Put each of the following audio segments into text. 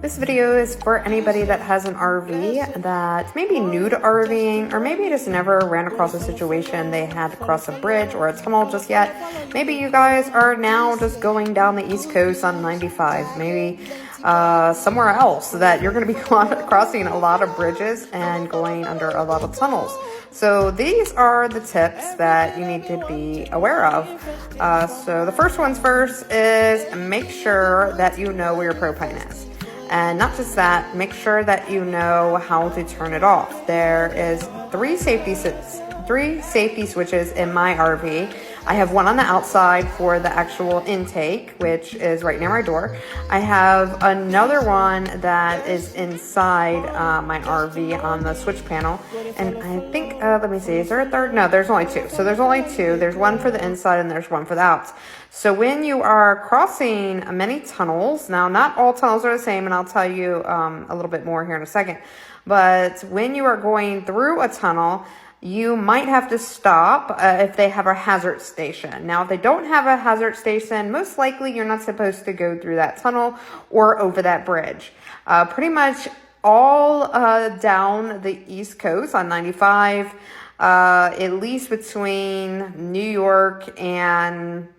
This video is for anybody that has an RV that's maybe new to RVing, or maybe just never ran across a situation they had to cross a bridge or a tunnel just yet. Maybe you guys are now just going down the East Coast on 95, maybe somewhere else that you're going to be crossing a lot of bridges and going under a lot of tunnels. So these are the tips that you need to be aware of. So the first one's first is make sure that you know where your propane is. And not just that, make sure that you know how to turn it off. There is three safety switches in my RV. I have one on the outside for the actual intake, which is right near my door. I have another one that is inside my RV on the switch panel. And I think, let me see, is there a third? No, there's only two. So there's only two. There's one for the inside and there's one for the outs. So when you are crossing many tunnels, now not all tunnels are the same, and I'll tell you a little bit more here in a second. But when you are going through a tunnel, you might have to stop if they have a hazard station. Now, if they don't have a hazard station, most likely you're not supposed to go through that tunnel or over that bridge. Pretty much all down the East Coast on 95, at least between New York and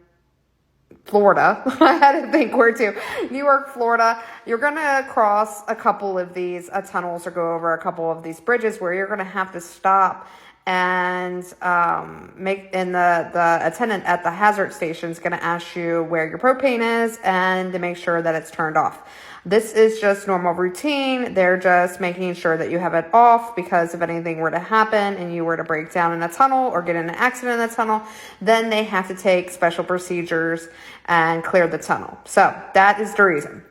Florida. I had to think where to. New York, Florida. You're going to cross a couple of these tunnels or go over a couple of these bridges where you're going to have to stop and the attendant at the hazard station is going to ask you where your propane is and to make sure that it's turned off. This is just normal routine. They're just making sure that you have it off, because if anything were to happen and you were to break down in a tunnel or get in an accident in a tunnel, then they have to take special procedures and clear the tunnel. So that is the reason.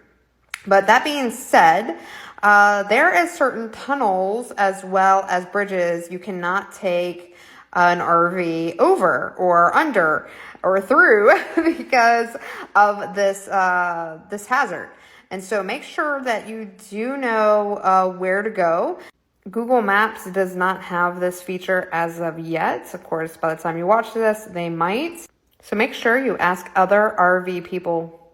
But that being said, there is certain tunnels as well as bridges you cannot take an RV over or under or through because of this hazard. And so make sure that you do know where to go. Google Maps does not have this feature as of yet. Of course, by the time you watch this, they might. So make sure you ask other RV people